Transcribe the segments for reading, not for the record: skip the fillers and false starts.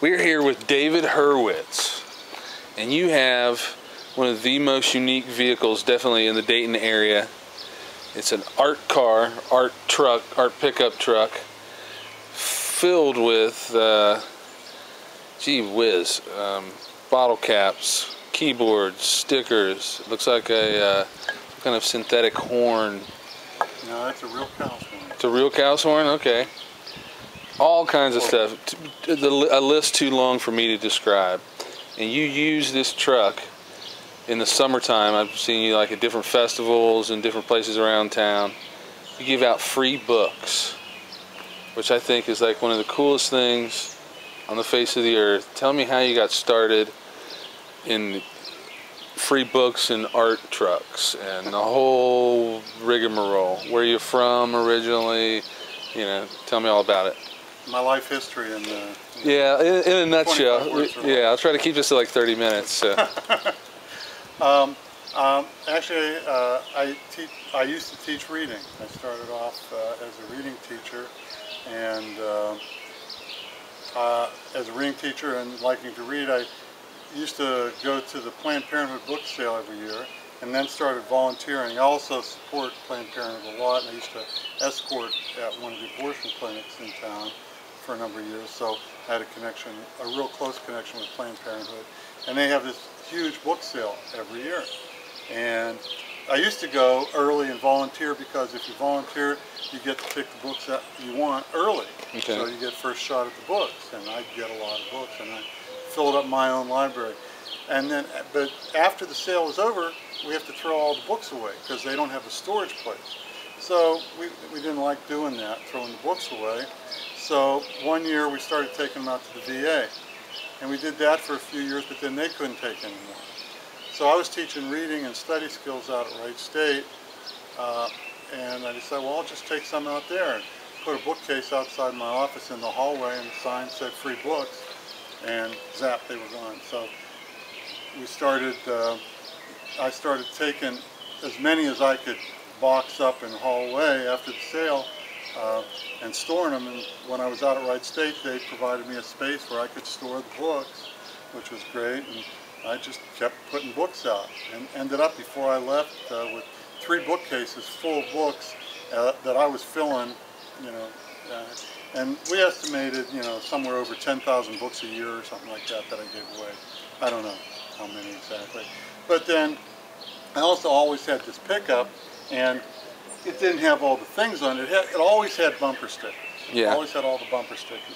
We're here with David Hurwitz, and you have one of the most unique vehicles definitely in the Dayton area. It's an art car, art truck, art pickup truck filled with, gee whiz, bottle caps, keyboards, stickers. It looks like a kind of synthetic horn. No, that's a real cow's horn. It's a real cow's horn? Okay. All kinds of stuff. A list too long for me to describe. And you use this truck in the summertime. I've seen you like at different festivals and different places around town. You give out free books, which I think is like one of the coolest things on the face of the earth. Tell me how you got started in free books and art trucks and the whole rigmarole. Where you're from originally, you know, tell me all about it. My life history and yeah, in a nutshell. Yeah, I'll try to keep this to like 30 minutes. So. Actually, I used to teach reading. I started off as a reading teacher, and as a reading teacher and liking to read, I used to go to the Planned Parenthood book sale every year, and then started volunteering. I also support Planned Parenthood a lot, and I used to escort at one of the abortion clinics in town for a number of years, so I had a connection, a real close connection with Planned Parenthood. And they have this huge book sale every year. And I used to go early and volunteer, because if you volunteer, you get to pick the books that you want early. Okay. So you get first shot at the books, and I get a lot of books, and I filled up my own library. And then, but after the sale is over, we have to throw all the books away, because they don't have a storage place. So we didn't like doing that, throwing the books away. So one year we started taking them out to the VA. And we did that for a few years, but then they couldn't take anymore. So I was teaching reading and study skills out at Wright State. And I decided, well, I'll just take some out there and put a bookcase outside my office in the hallway, and the sign said free books. And zap, they were gone. So we started, I started taking as many as I could box up in the hallway after the sale, and storing them. And when I was out at Wright State, they provided me a space where I could store the books, which was great. And I just kept putting books out, and ended up before I left with 3 bookcases full of books that I was filling, you know. And we estimated, you know, somewhere over 10,000 books a year or something like that that I gave away. I don't know how many exactly. But then I also always had this pickup, and it didn't have all the things on it. It always had bumper stickers. Yeah. It always had all the bumper stickers.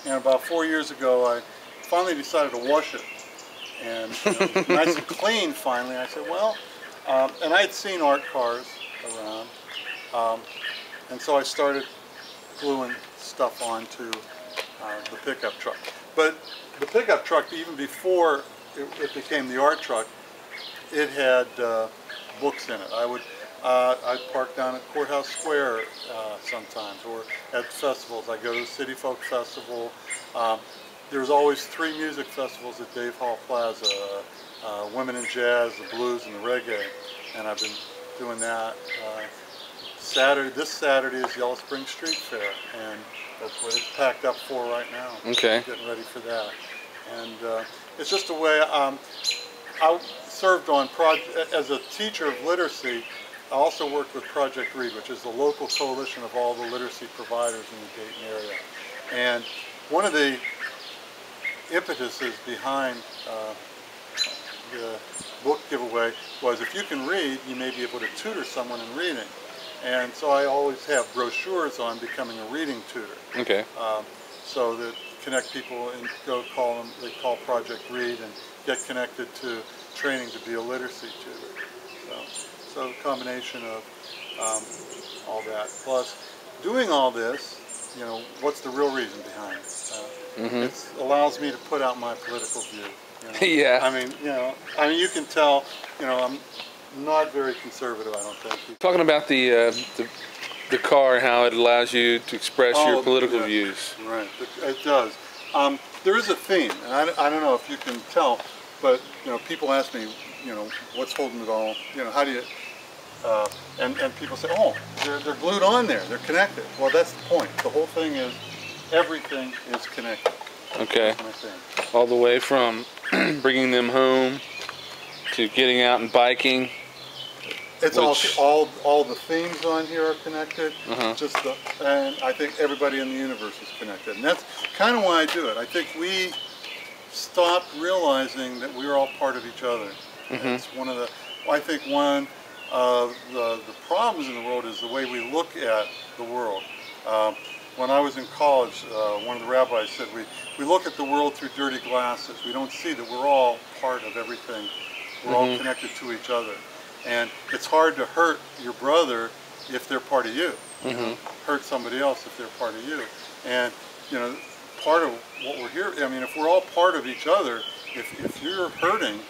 And about 4 years ago, I finally decided to wash it. And nice and clean finally. I said, well, and I had seen art cars around. And so I started gluing stuff onto the pickup truck. But the pickup truck, even before it became the art truck, it had books in it. I'd park down at Courthouse Square sometimes, or at festivals. I go to the City Folk Festival. There's always 3 music festivals at Dave Hall Plaza, Women in Jazz, the Blues, and the Reggae. And I've been doing that. This Saturday is Yellow Spring Street Fair, and that's what it's packed up for right now. Okay. Getting ready for that. And it's just a way, I served on, as a teacher of literacy, I also worked with Project Read, which is the local coalition of all the literacy providers in the Dayton area. And one of the impetuses behind the book giveaway was, if you can read, you may be able to tutor someone in reading. And so I always have brochures on becoming a reading tutor. Okay. So that connect people and go call them, they call Project Read, and get connected to training to be a literacy tutor. So a combination of all that. Plus, doing all this, you know, what's the real reason behind it? It allows me to put out my political view. You know? Yeah. I mean, you can tell, you know, I'm not very conservative, I don't think. Talking about the car and how it allows you to express your political views. Right, it does. There is a theme, and I don't know if you can tell, but you know, people ask me, you know, what's holding it all? You know, how do you? And people say, oh, they're glued on there, they're connected. Well, that's the point. The whole thing is, everything is connected. Okay. That's my thing. All the way from bringing them home to getting out and biking. It's all the themes on here are connected. And I think everybody in the universe is connected, and that's kind of why I do it. I think we stopped realizing that we're all part of each other. It's one of the. I think one of the problems in the world is the way we look at the world. When I was in college, one of the rabbis said we look at the world through dirty glasses. We don't see that we're all part of everything. We're all connected to each other. And it's hard to hurt your brother if they're part of you. You know, hurt somebody else if they're part of you. And, you know, part of what we're here, I mean, if we're all part of each other, if you're hurting,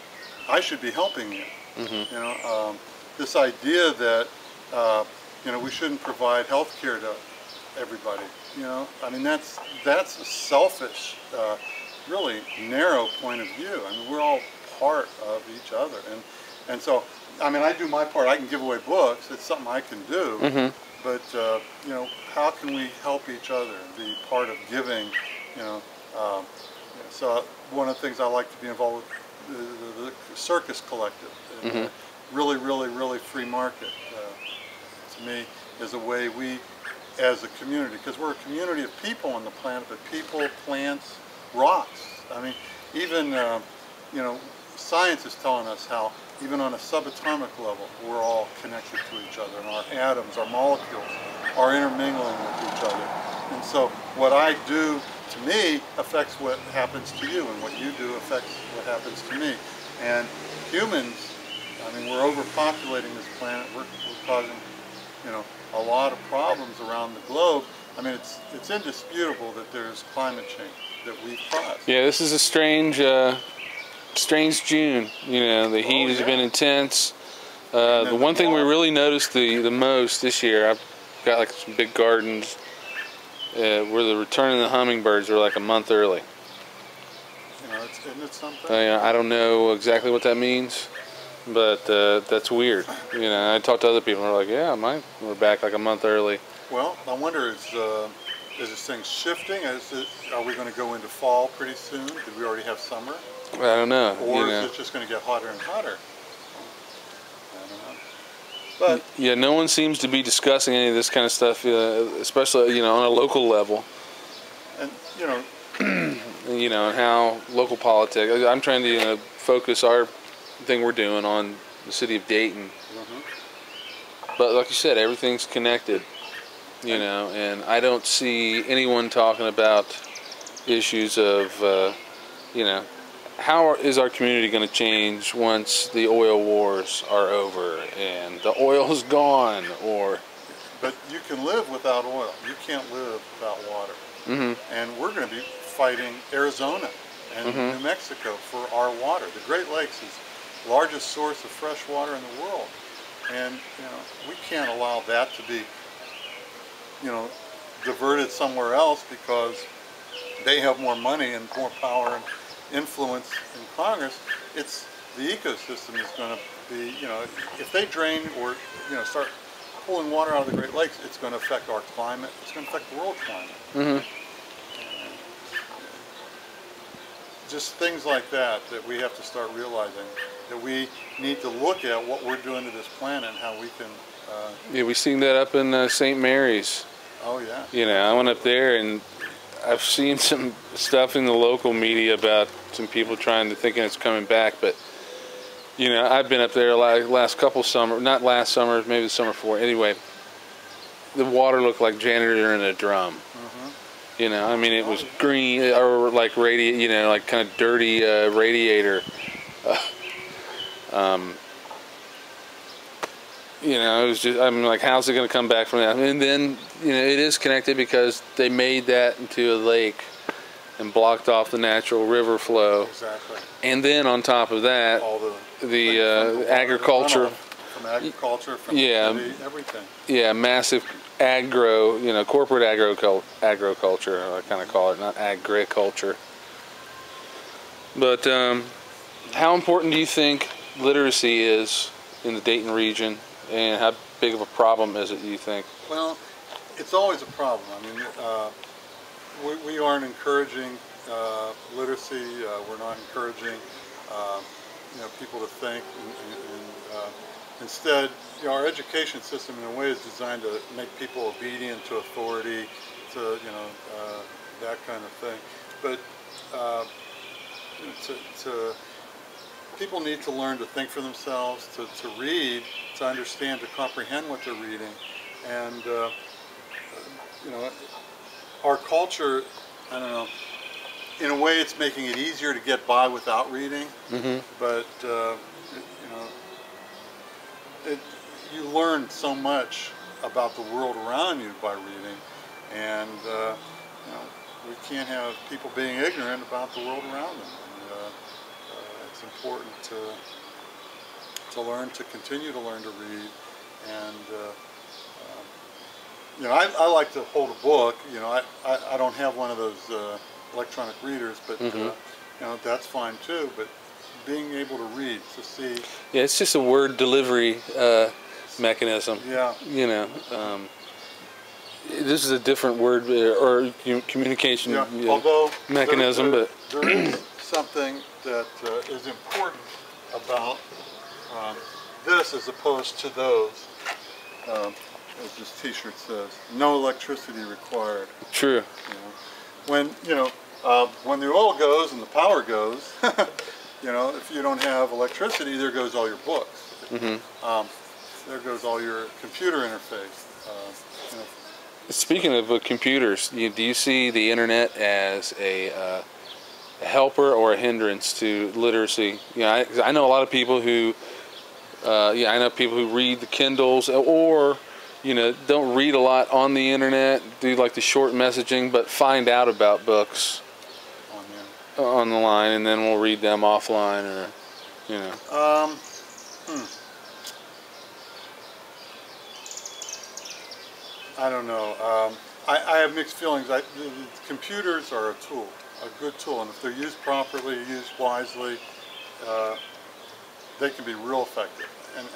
I should be helping you. You know, this idea that, you know, we shouldn't provide health care to everybody, you know, I mean, that's a selfish, really narrow point of view. I mean, we're all part of each other. And so, I mean, I do my part. I can give away books. It's something I can do. But, you know, how can we help each other and be part of giving, you know? So one of the things I like to be involved with, the Circus Collective. And, really, really, really free market, to me, is a way we, as a community, because we're a community of people on the planet, but people, plants, rocks. I mean, even, you know, science is telling us how even on a subatomic level, we're all connected to each other, and our atoms, our molecules are intermingling with each other. And so what I do to me affects what happens to you, and what you do affects what happens to me. And humans, I mean, we're overpopulating this planet. We're causing, you know, a lot of problems around the globe. I mean, it's indisputable that there's climate change that we've caused. Yeah, this is a strange June. You know, the heat has been intense. The one thing we really noticed the most this year, I've got like some big gardens where the return of the hummingbirds are like a month early. You know, isn't it something? I don't know exactly what that means, but that's weird. You know, I talked to other people and they're like, yeah, we're back like a month early. Well, I wonder, is this thing shifting? Are we going to go into fall pretty soon? Did we already have summer? I don't know. Or is it just going to get hotter and hotter? I don't know. But yeah, no one seems to be discussing any of this kind of stuff, especially, you know, on a local level. And, you know, you know, and how local politics. I'm trying to, you know, focus our thing we're doing on the city of Dayton. But like you said, everything's connected, you know, and I don't see anyone talking about issues of, you know, how is our community going to change once the oil wars are over and the oil's gone, or... But you can live without oil. You can't live without water. And we're going to be fighting Arizona and New Mexico for our water. The Great Lakes is the largest source of fresh water in the world. And, you know, we can't allow that to be, you know, diverted somewhere else because they have more money and more power and influence in Congress. It's the ecosystem is going to be, you know, if they drain or, you know, start pulling water out of the Great Lakes, it's going to affect our climate. It's going to affect the world climate. And just things like that we have to start realizing, that we need to look at what we're doing to this planet and how we can... yeah, we seen that up in St. Mary's. Oh, yeah. You know, I went up there and I've seen some stuff in the local media about some people thinking it's coming back, but, you know, I've been up there last couple summers, not last summer, maybe the summer before. Anyway, the water looked like janitor in a drum. You know, I mean, it was green, or like you know, like kind of dirty radiator. You know, it was just, I'm like, how's it going to come back from that? And then, you know, it is connected because they made that into a lake and blocked off the natural river flow. Exactly. And then on top of that, all the agriculture. From agriculture, from everything. Yeah, massive you know, corporate agriculture, I kind of call it, not agriculture. But how important do you think literacy is in the Dayton region, and how big of a problem is it, do you think? Well, it's always a problem. I mean, we aren't encouraging literacy. We're not encouraging people to think. Instead, our education system in a way is designed to make people obedient to authority, to that kind of thing. But people need to learn to think for themselves, to read, to understand, to comprehend what they're reading, and our culture, I don't know, in a way it's making it easier to get by without reading, but you learn so much about the world around you by reading, and we can't have people being ignorant about the world around them. And, it's important to learn, to continue to learn to read, and I like to hold a book. I don't have one of those electronic readers, but that's fine too. But being able to read, to see. Yeah, it's just a word delivery mechanism. Yeah. This is a different word or communication mechanism, but there is something that is important about this as opposed to those. As this T-shirt says, no electricity required. True. When when the oil goes and the power goes, if you don't have electricity, there goes all your books. There goes all your computer interface. Speaking of computers, do you see the internet as a helper or a hindrance to literacy? I know a lot of people who, I know people who read the Kindles or don't read a lot on the internet, do like the short messaging, but find out about books on the line, and then we'll read them offline, or I don't know. I have mixed feelings. Computers are a tool, a good tool, and if they're used properly, used wisely, they can be real effective and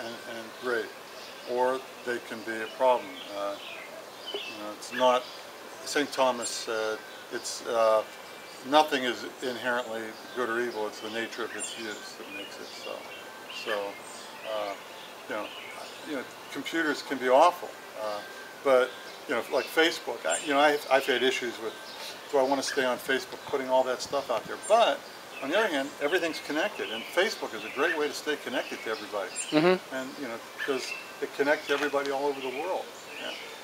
great. Or they can be a problem. It's not. St. Thomas said, "It's nothing is inherently good or evil. It's the nature of its use that makes it so." So, computers can be awful, but like Facebook. I've had issues with. Do I want to stay on Facebook, putting all that stuff out there? But on the other hand, everything's connected, and Facebook is a great way to stay connected to everybody. And because it connects everybody all over the world.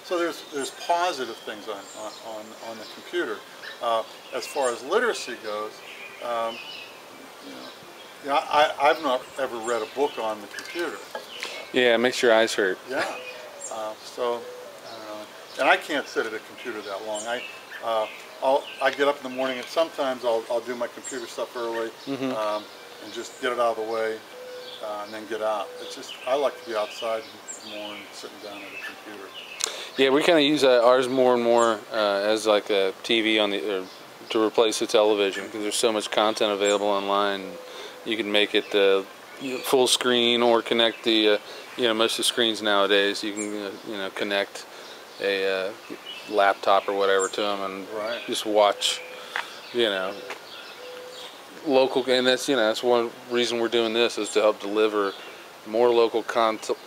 So there's positive things on the computer. As far as literacy goes, I've not ever read a book on the computer. Yeah, it makes your eyes hurt. Yeah. So, and I can't sit at a computer that long. I get up in the morning, and sometimes I'll do my computer stuff early and just get it out of the way, and then get out. It's just, I like to be outside more and sitting down at a computer. Yeah, we kind of use ours more and more as like a TV to replace the television, because there's so much content available online. You can make it full screen or connect the most of the screens nowadays. You can connect a laptop or whatever to them and just watch local, and that's one reason we're doing this, is to help deliver more local content,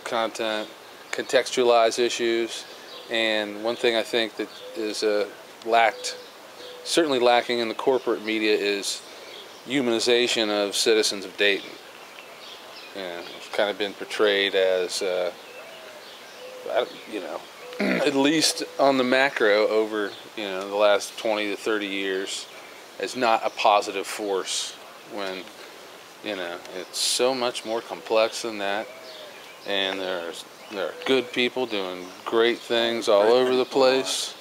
contextualize issues. And one thing I think that is certainly lacking in the corporate media is humanization of citizens of Dayton. It's kind of been portrayed as at least on the macro over the last 20 to 30 years, as not a positive force, when it's so much more complex than that, and there are good people doing great things all over the place.